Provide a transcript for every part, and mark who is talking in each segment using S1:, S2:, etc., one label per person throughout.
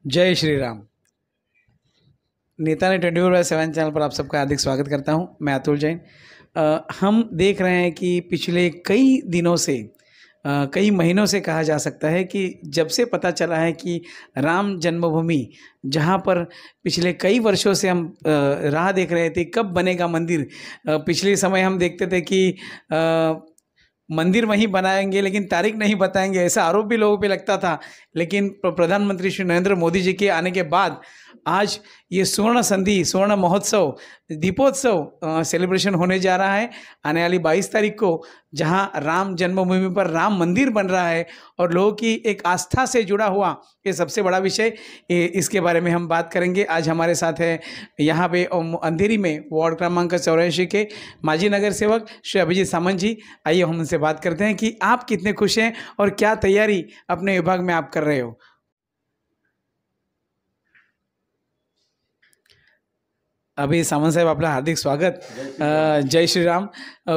S1: जय श्री राम। नेता ने 24/7 चैनल पर आप सबका हार्दिक स्वागत करता हूं। मैं अतुल जैन। हम देख रहे हैं कि पिछले कई दिनों से कई महीनों से कहा जा सकता है कि जब से पता चला है कि राम जन्मभूमि, जहां पर पिछले कई वर्षों से हम राह देख रहे थे कब बनेगा मंदिर। पिछले समय हम देखते थे कि मंदिर वहीं बनाएंगे लेकिन तारीख नहीं बताएंगे, ऐसा आरोप भी लोगों पे लगता था। लेकिन प्रधानमंत्री श्री नरेंद्र मोदी जी के आने के बाद आज ये स्वर्ण संधि, स्वर्ण महोत्सव, दीपोत्सव सेलिब्रेशन होने जा रहा है आने वाली 22 तारीख को, जहां राम जन्मभूमि पर राम मंदिर बन रहा है और लोगों की एक आस्था से जुड़ा हुआ ये सबसे बड़ा विषय। इसके बारे में हम बात करेंगे। आज हमारे साथ है यहाँ पे अंधेरी में वार्ड क्रमांक 84 के माजी नगर सेवक श्री अभिजीत सामंत जी। आइए हम उनसे बात करते हैं कि आप कितने खुश हैं और क्या तैयारी अपने विभाग में आप कर रहे हो। अभि सामंत साहेब, आपलं हार्दिक स्वागत। जय श्रीराम।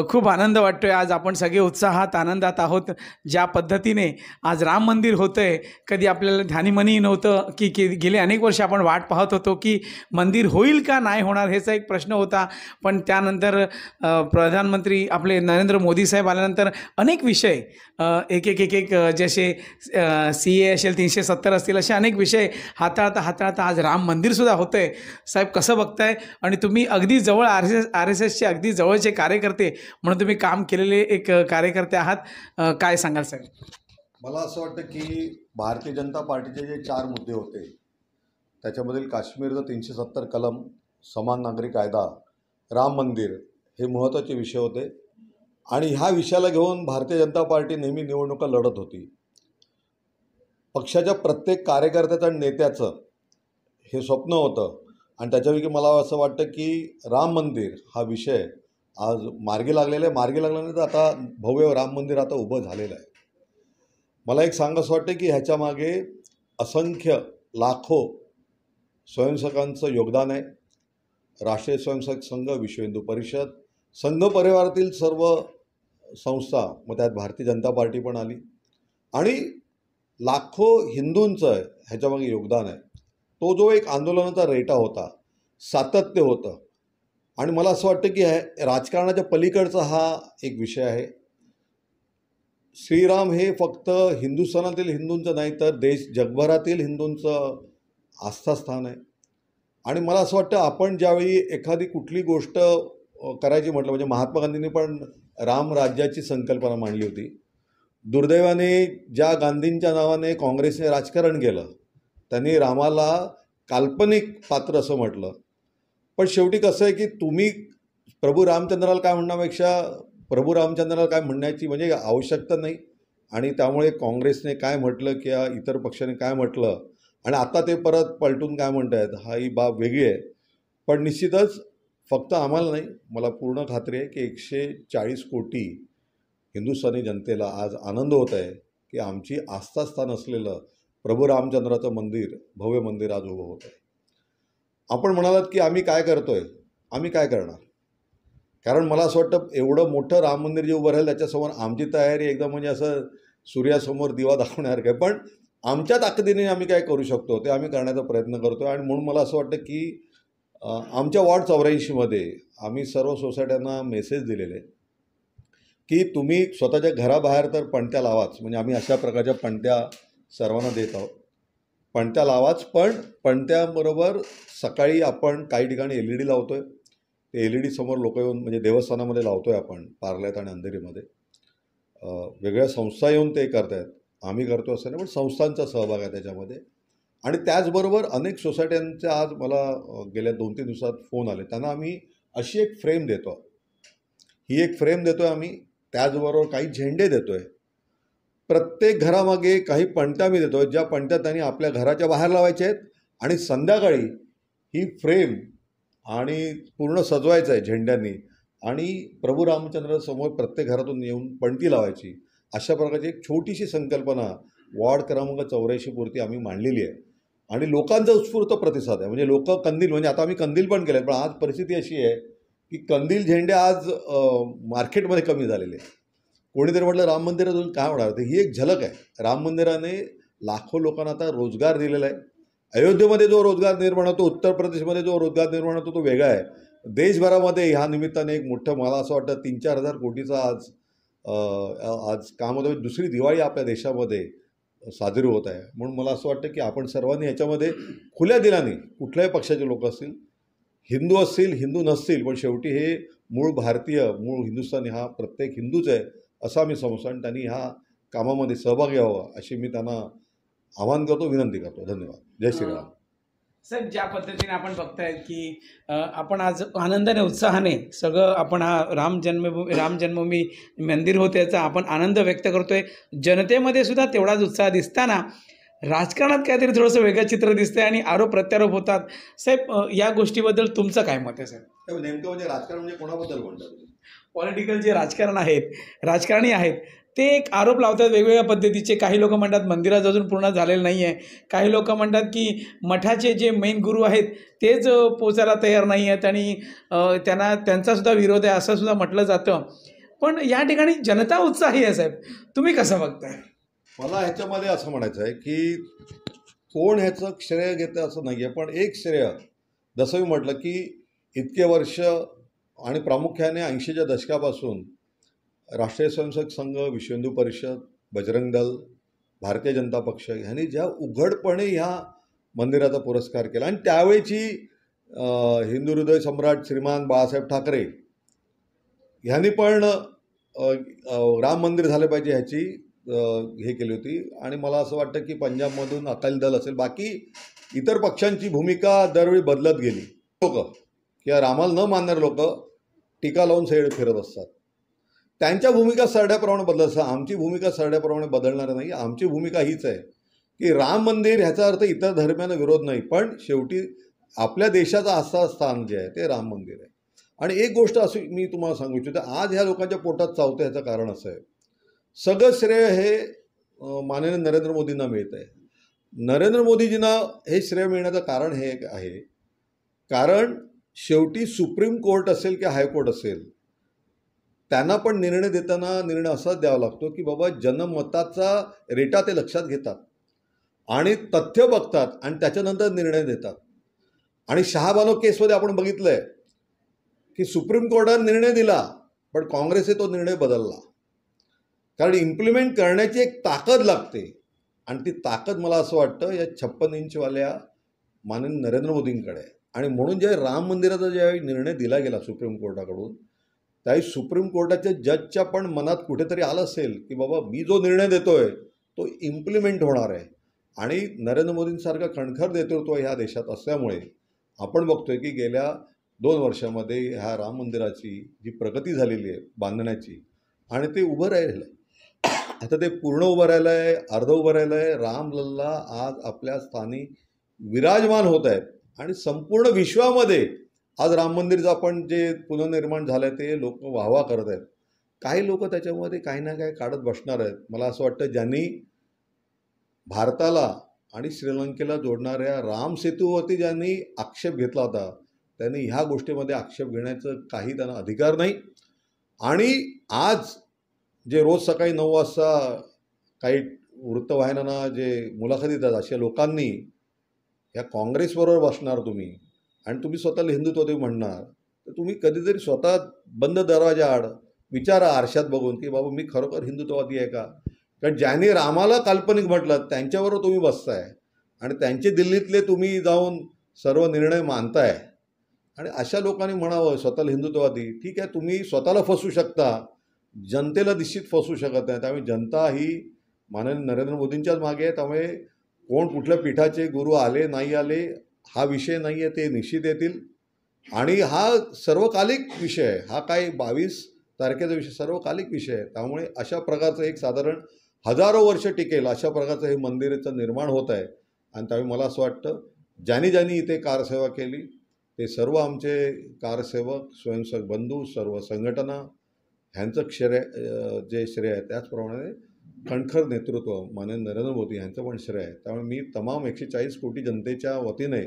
S1: खूप आनंद वाटतोय, आज आपण सगळे उत्साहात आनंदात आहोत। ज्या पद्धतीने आज राम मंदिर होतंय, कधी आपल्याला ध्यानीमनी नव्हतं की गेले अनेक वर्ष आपण वाट पाहत होतो की मंदिर होईल का नाही होणार, ह्याचा एक प्रश्न होता। पण त्यानंतर प्रधानमंत्री आपले नरेंद्र मोदी साहेब आल्यानंतर अनेक विषय एक जसे CA असेल, 370 असतील, असे अनेक विषय हाताळता हाताळता आज राम मंदिरसुद्धा होतंय। साहेब, कसं बघताय? आणि तुम्ही अगदी जवळ RSSचे अगदी जवळचे कार्यकर्ते म्हणून तुम्ही काम केलेले एक कार्यकर्ते आहात, काय सांगाल साहेब?
S2: मला असं वाटतं की भारतीय जनता पार्टीचे जे 4 मुद्दे होते त्याच्यामधील काश्मीरचं 370 कलम, समान नागरी कायदा, राम मंदिर हे महत्त्वाचे विषय होते। आणि ह्या विषयाला घेऊन भारतीय जनता पार्टी नेहमी निवडणुका लढत होती। पक्षाच्या प्रत्येक कार्यकर्त्याचं आणि नेत्याचं हे स्वप्न होतं आणि त्याच्यापैकी मला असं वाटतं की राम मंदिर हा विषय आज मार्गी लागलेला आहे। मार्गी लागल्यानंतर आता भव्य राम मंदिर आता उभं झालेलं आहे। मला एक सांगावंसं वाटतं की ह्याच्या मागे असंख्य लाखो स्वयंसेवकांचं योगदान आहे। राष्ट्रीय स्वयंसेवक संघ, विश्व हिंदू परिषद, संघ परिवारातील सर्व संस्था, मग त्यात भारतीय जनता पार्टी पण आली आणि लाखो हिंदूंचं ह्याच्यामागे योगदान आहे। तो जो एक आंदोलनाचा रेटा होता, सातत्य होतं आणि मला असं वाटतं की राजकारणाच्या पलीकडचा हा एक विषय आहे। श्रीराम हे फक्त हिंदुस्थानातील हिंदूंचं नाही तर जगभरातील हिंदूंचं आस्थास्थान आहे। आणि मला असं वाटतं आपण ज्यावेळी एखादी कुठली गोष्ट करायची म्हटलं, म्हणजे महात्मा गांधींनी पण राम राज्याची संकल्पना मांडली होती। दुर्दैवाने ज्या गांधींच्या नावाने काँग्रेसने राजकारण केलं, त्यांनी रामाला काल्पनिक पात्र असं म्हटलं। पण शेवटी कसं आहे की तुम्ही प्रभू रामचंद्राला काय म्हणण्यापेक्षा प्रभू रामचंद्राला काय म्हणण्याची म्हणजे आवश्यकता नाही। आणि त्यामुळे काँग्रेसने काय म्हटलं किंवा इतर पक्षाने काय म्हटलं आणि आता ते परत पलटून काय म्हणतायत, हा ही बाब वेगळी आहे। पण निश्चितच फक्त आम्हाला नाही, मला पूर्ण खात्री आहे की 140 कोटी हिंदुस्थानी जनतेला आज आनंद होत आहे की आमची आस्थास्थान असलेलं प्रभू रामचंद्राचं मंदिर, भव्य मंदिर आज उभं होत आहे। आपण म्हणालात की आम्ही काय करतोय, आम्ही काय करणार? कारण मला असं वाटतं एवढं मोठं राम मंदिर जे उभं राहील त्याच्यासमोर आमची तयारी एकदम म्हणजे असं सूर्यासमोर दिवा दाखवण्यासारखं आहे। पण आमच्या ताकदीने आम्ही काय करू शकतो ते आम्ही करण्याचा प्रयत्न करतो आहे। आणि म्हणून मला असं वाटतं की आमच्या वार्ड 84 मध्ये आम्ही सर्व सोसायट्यांना मेसेज दिलेले की तुम्ही स्वतःच्या घराबाहेर तर पणत्या लावाच, म्हणजे आम्ही अशा प्रकारच्या पणत्या सर्वांना देत आहोत। पणत्या लावाच, पण पणत्याबरोबर सकाळी आपण काही ठिकाणी LED लावतोय। ते LED समोर लोक येऊन, म्हणजे देवस्थानामध्ये लावतोय आपण, पार्ल्यात आणि अंधेरीमध्ये वेगळ्या संस्था येऊन ते करतायत, आम्ही करतो असं नाही, पण संस्थांचा सहभाग आहे त्याच्यामध्ये। आणि त्याचबरोबर अनेक सोसायट्यांच्या आज मला गेल्या 2-3 दिवसात फोन आले, त्यांना आम्ही अशी एक फ्रेम देतो, ही एक फ्रेम देतोय आम्ही, त्याचबरोबर काही झेंडे देतोय, प्रत्येक घरामागे काही पणत्या मी देतोय, ज्या पणत्या त्यांनी आपल्या घराच्या बाहेर लावायच्या आहेत आणि संध्याकाळी ही फ्रेम आणि पूर्ण सजवायचं आहे झेंड्यांनी आणि प्रभू रामचंद्रासमोर प्रत्येक घरातून येऊन पणती लावायची। अशा प्रकारची एक छोटीशी संकल्पना वार्ड क्रमांक 84 पुरती आम्ही मांडलेली आहे आणि लोकांचा उत्स्फूर्त प्रतिसाद आहे। म्हणजे लोक कंदील, म्हणजे आता आम्ही कंदील पण केले, पण आज परिस्थिती अशी आहे की कंदील झेंडे आज मार्केटमध्ये कमी झालेले आहेत। कोणीतरी म्हटलं राम मंदिरातून काय होणार, तर ही एक झलक आहे। राम मंदिराने लाखो लोकांना आता रोजगार दिलेला आहे अयोध्येमध्ये जो रोजगार निर्माण होतो, उत्तर प्रदेशमध्ये जो रोजगार निर्माण होतो तो वेगळा आहे. देशभरामध्ये ह्या निमित्ताने एक मोठं, मला असं वाटतं 3-4 हजार कोटीचा आज काम होतं. दुसरी दिवाळी आपल्या देशामध्ये साजरी होत आहे. म्हणून मला असं वाटतं की आपण सर्वांनी याच्यामध्ये खुल्या दिलाने, कुठल्याही पक्षाचे लोक असतील, हिंदू असतील, हिंदू नसतील, पण शेवटी हे मूळ भारतीय, मूळ हिंदुस्थानी हा प्रत्येक हिंदूच आहे असा मी समजतो आणि त्यांनी ह्या कामामध्ये सहभागी व्हावं अशी मी त्यांना आवाहन करतो, विनंती करतो. धन्यवाद. जय श्रीराम.
S1: सर, ज्या पद्धतीने आपण बघताय की आपण आज आनंदाने उत्साहाने सगळं आपण हा राम जन्मभूमी मंदिर होते याचा आपण आनंद व्यक्त करतोय. जनतेमध्ये सुद्धा तेवढाच उत्साह दिसताना राजकारणात काहीतरी थोडंसं वेगळं चित्र दिसतंय आणि आरोप प्रत्यारोप होतात. साहेब, या गोष्टीबद्दल तुमचं काय मत आहे साहेब?
S2: नेमकं म्हणजे राजकारण म्हणजे कोणाबद्दल म्हणतात?
S1: पॉलिटिकल जे राजकारण आहेत, राजकारणी आहेत, ते एक आरोप लावतात वेगवेगळ्या पद्धतीचे. काही लोक म्हणतात मंदिरात अजून पूर्ण झालेलं नाही आहे. काही लोक म्हणतात की मठाचे जे मेन गुरु आहेत तेच पोचायला तयार नाही आहेत आणि त्यांचासुद्धा विरोध आहे असं सुद्धा म्हटलं जातं. पण या ठिकाणी जनता उत्साही आहे साहेब, तुम्ही कसं बघताय?
S2: मला ह्याच्यामध्ये असं म्हणायचं आहे की कोण ह्याचं श्रेय घेतं असं नाही आहे, पण एक श्रेय, जसं मी म्हटलं की इतके वर्ष आणि प्रामुख्याने 80च्या दशकापासून राष्ट्रीय स्वयंसेवक संघ, विश्व हिंदू परिषद, बजरंग दल, भारतीय जनता पक्ष ह्यांनी ज्या उघडपणे ह्या मंदिराचा पुरस्कार केला आणि त्यावेळीची हिंदू हृदय सम्राट श्रीमान बाळासाहेब ठाकरे ह्यांनी पण राम मंदिर झालं पाहिजे ह्याची हे केली होती. आणि मला असं वाटतं की पंजाबमधून अकाली दल असेल, बाकी इतर पक्षांची भूमिका दरवेळी बदलत गेली. लोक किंवा रामाला न मानणारे लोक टीका लावून सैड फिरत असतात. त्यांच्या भूमिका सरड्याप्रमाणे बदलत असतात. आमची भूमिका सरड्याप्रमाणे बदलणार नाही. आमची भूमिका हीच आहे की राम मंदिर ह्याचा अर्थ इतर धर्मांना विरोध नाही, पण शेवटी आपल्या देशाचं आस्थास्थान जे आहे ते राम मंदिर आहे. आणि एक गोष्ट अशी मी तुम्हाला सांगू इच्छितो, आज ह्या लोकांच्या पोटात चावतं ह्याचं कारण असं आहे, सगळं श्रेय हे माननीय नरेंद्र मोदींना मिळत आहे. नरेंद्र मोदीजींना हे श्रेय मिळण्याचं कारण हे आहे, कारण शेवटी सुप्रीम कोर्ट असेल किंवा हायकोर्ट असेल, त्यांना पण निर्णय देताना निर्णय असाच द्यावा लागतो की बाबा जनमताचा रेटा ते लक्षात घेतात आणि तथ्य बघतात आणि त्याच्यानंतर निर्णय देतात. आणि शहाबानो केसमध्ये आपण बघितलं आहे की सुप्रीम कोर्टाने निर्णय दिला, पण काँग्रेसने तो निर्णय बदलला. कारण इम्प्लिमेंट करण्याची एक ताकद लागते आणि ती ताकद मला असं वाटतं या 56 इंचवाल्या माननीय नरेंद्र मोदींकडे आहे. आणि म्हणून जे राम मंदिराचा ज्यावेळी निर्णय दिला गेला सुप्रीम कोर्टाकडून, त्यावेळी सुप्रीम कोर्टाच्या जजच्या पण मनात कुठेतरी आलं असेल की बाबा मी जो निर्णय देतोय तो इम्प्लिमेंट होणार आहे. आणि नरेंद्र मोदींसारखं खणखर नेतृत्व ह्या देशात असल्यामुळे आपण बघतोय की गेल्या 2 वर्षामध्ये ह्या राम मंदिराची जी प्रगती झालेली आहे बांधण्याची, आणि ते उभं राहिलं आहे. आता ते पूर्ण उभं राहिलं आहे, अर्ध उभं राहिलं आहे. रामलल्ला आज आपल्या स्थानी विराजमान होत आहेत आणि संपूर्ण विश्वामध्ये आज राम मंदिरचं आपण जे पुनर्निर्माण झालं आहे ते लोक वाहवा करत आहेत. काही लोक त्याच्यामध्ये काही ना काही काढत बसणार आहेत. मला असं वाटतं ज्यांनी भारताला आणि श्रीलंकेला जोडणाऱ्या राम सेतूवरती ज्यांनी आक्षेप घेतला होता, त्यांनी ह्या गोष्टीमध्ये आक्षेप घेण्याचं काही त्यांना अधिकार नाही. आणि आज जे रोज सकाळी 9 वाजता काही वृत्तवाहिन्यांना जे मुलाखती देतात अशा लोकांनी या काँग्रेसबरोबर बसणार तुम्ही आणि तुम्ही स्वतःला हिंदुत्ववादी म्हणणार, तर तुम्ही कधीतरी स्वतः बंद दरवाजाआड विचारा आरशात बघून की बाबा मी खरोखर हिंदुत्ववादी आहे का? कारण ज्यांनी रामाला काल्पनिक म्हटलं त्यांच्याबरोबर तुम्ही बसताय आणि त्यांचे दिल्लीतले तुम्ही जाऊन सर्व निर्णय मानताय. आणि अशा लोकांनी म्हणावं स्वतःला हिंदुत्ववादी, ठीक आहे, तुम्ही स्वतःला फसू शकता, जनतेला निश्चित फसू शकत नाही. त्यामुळे जनता ही माननीय नरेंद्र मोदींच्याच मागे आहे. त्यामुळे कोण कुठल्या पीठाचे गुरु आले नाही आले हा विषय नाही आहे, ते निश्चित येतील. आणि हा सर्वकालिक विषय आहे, हा काही 22 तारखेचा विषय सर्वकालिक विषय आहे. त्यामुळे अशा प्रकारचं एक साधारण हजारो वर्ष टिकेल अशा प्रकारचं हे मंदिराचं निर्माण होत आहे. आणि त्यामुळे मला असं वाटतं ज्यांनी इथे कारसेवा केली ते सर्व आमचे कारसेवक, स्वयंसेवक बंधू, सर्व संघटना ह्यांचं जे श्रेय आहे त्याचप्रमाणे खणखर नेतृत्व माननीय नरेंद्र मोदी यांचं पण श्रेय आहे. त्यामुळे मी तमाम 140 कोटी जनतेच्या वतीने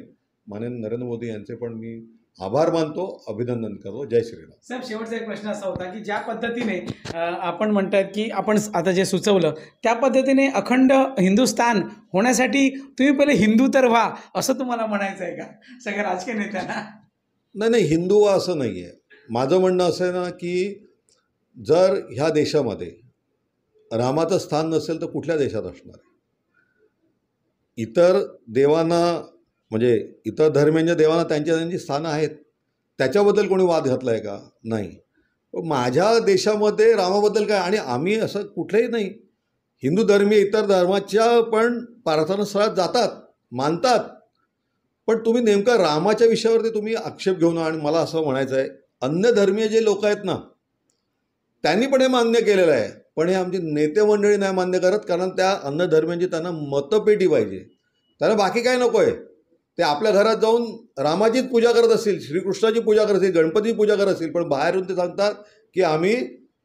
S2: माननीय नरेंद्र मोदी यांचे पण मी आभार मानतो, अभिनंदन करतो. जय श्रीराम.
S1: साहेब, शेवटचा एक प्रश्न असा होता की ज्या पद्धतीने आपण म्हणतात की आपण आता जे सुचवलं त्या पद्धतीने अखंड हिंदुस्थान होण्यासाठी तुम्ही पहिले हिंदू तर व्हा, असं तुम्हाला म्हणायचं आहे का सगळ्या राजकीय नेत्यांना?
S2: नाही नाही, हिंदू असं नाही आहे. माझं म्हणणं असं आहे ना की जर ह्या देशामध्ये रामाचं स्थान नसेल तर कुठल्या देशात असणार आहे? इतर देवांना म्हणजे इतर धर्मीय देवांना त्यांची स्थानं आहेत, त्याच्याबद्दल कोणी वाद घातला आहे का? नाही. माझ्या देशामध्ये रामाबद्दल काय, आणि आम्ही असं कुठलंही नाही. हिंदू धर्मीय इतर धर्माच्या पण प्रार्थनास्थळात जातात, मानतात. पण तुम्ही नेमका रामाच्या विषयावरती तुम्ही आक्षेप घेऊन, आणि मला असं म्हणायचं आहे अन्य धर्मीय जे लोक आहेत ना त्यांनी पण हे मान्य केलेलं आहे, पण हे आमची नेते मंडळी नाही मान्य करत, कारण त्या अन्य धर्मीयांची त्यांना मतपेटी पाहिजे, त्यांना बाकी काय नको आहे. ते आपल्या घरात जाऊन रामाचीच पूजा करत असतील, श्रीकृष्णाची पूजा करत असतील, गणपतीची पूजा करत असतील, पण बाहेरून ते सांगतात की आम्ही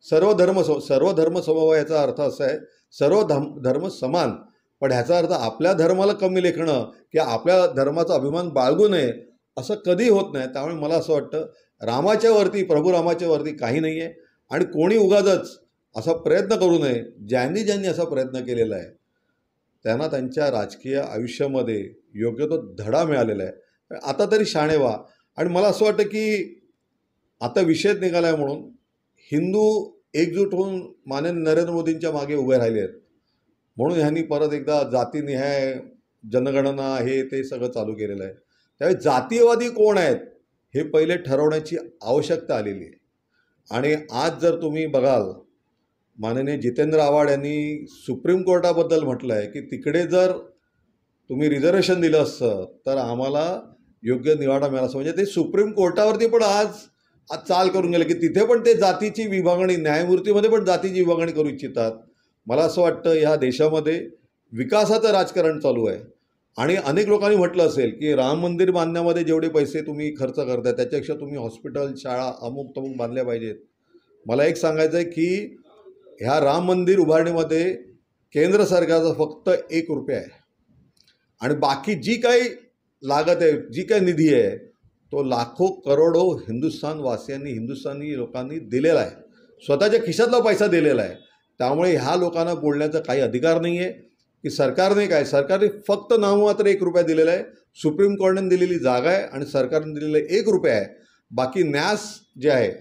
S2: सर्व धर्म समभाव. याचा अर्थ असा आहे सर्व धर्म समान, पण ह्याचा अर्थ आपल्या धर्माला कमी लेखणं की आपल्या धर्माचा अभिमान बाळगू नये असं कधी होत नाही. त्यामुळे मला असं वाटतं रामाच्या वरती, प्रभू रामाच्या वरती काही नाही आहे, आणि कोणी उगाचच असा प्रयत्न करू नये. ज्यांनी असा प्रयत्न केलेला आहे त्यांना त्यांच्या राजकीय आयुष्यामध्ये योग्य तो धडा मिळालेला आहे. आता तरी शाणे व्हा. आणि मला असं वाटतं की आता विषयच निघाला आहे म्हणून हिंदू एकजूट होऊन माननीय नरेंद्र मोदींच्या मागे उभे राहिले आहेत, म्हणून ह्यांनी परत एकदा जातीनिहाय जनगणना हे ते सगळं चालू केलेलं आहे. त्यावेळी जातीयवादी कोण आहेत हे पहिले ठरवण्याची आवश्यकता आलेली आहे. आणि आज जर तुम्ही बघाल माननीय जितेंद्र आव्हाड यांनी सुप्रीम कोर्टाबद्दल म्हटलं आहे की तिकडे जर तुम्ही रिझर्वेशन दिलं असतं तर आम्हाला योग्य निवाडा मिळाला असं. म्हणजे ते सुप्रीम कोर्टावरती पण आज चाल करून गेले की तिथे पण ते जातीची विभागणी, न्यायमूर्तीमध्ये पण जातीची विभागणी करू इच्छितात. मला असं वाटतं ह्या देशामध्ये विकासाचं राजकारण चालू आहे, आणि अनेक लोकांनी म्हटलं असेल की राम मंदिर बांधण्यामध्ये जेवढे पैसे तुम्ही खर्च करताय त्याच्यापेक्षा तुम्ही हॉस्पिटल, शाळा अमुक तमुक बांधल्या पाहिजेत. मला एक सांगायचं आहे की ह्या राम मंदिर उभारणीमध्ये केंद्र सरकारचा फक्त ₹1 आहे, आणि बाकी जी काही लागत आहे, जी काही निधी आहे तो लाखो करोडो हिंदुस्थानी लोकांनी दिलेला आहे, स्वतःच्या खिशातला पैसा दिलेला आहे. त्यामुळे ह्या लोकांना बोलण्याचा काही अधिकार नाही आहे की सरकारने फक्त नाममात्र ₹1 दिलेला आहे. सुप्रीम कोर्टाने दिलेली जागा आहे आणि सरकारने दिलेलं ₹1 आहे. बाकी न्यास जे आहे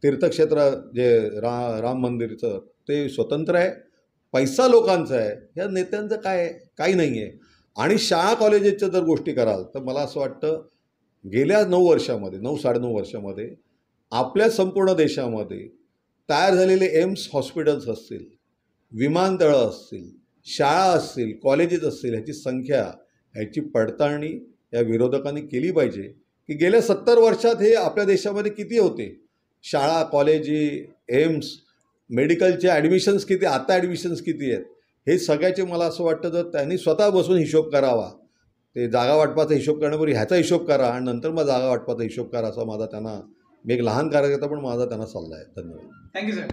S2: तीर्थक्षेत्र जे राम मंदिरचं ते स्वतंत्र आहे, पैसा लोकांचा आहे. ह्या नेत्यांचं काय काही नाही आहे. आणि शाळा कॉलेजेसच्या जर गोष्टी कराल तर मला असं वाटतं गेल्या 9-9.5 वर्षामध्ये आपल्या संपूर्ण देशामध्ये तयार झालेले एम्स हॉस्पिटल्स असतील, विमानतळं असतील, शाळा असतील, कॉलेजेस असतील, ह्याची संख्या, ह्याची पडताळणी या विरोधकांनी केली पाहिजे की गेल्या 70 वर्षात हे आपल्या देशामध्ये किती होते. शाळा, कॉलेजी, एम्स, मेडिकलचे ॲडमिशन्स किती, आता ॲडमिशन्स किती आहेत, हे सगळ्याचे मला असं वाटतं जर त्यांनी स्वतः बसून हिशोब करावा. ते जागा वाटपाचा हिशोब करण्यापूर्वी ह्याचा हिशोब करा आणि नंतर मग जागा वाटपाचा हिशोब करा, असा माझा त्यांना, मी एक लहान कार्यकर्ता पण माझा त्यांना सल्ला आहे. धन्यवाद.
S1: Thank you sir.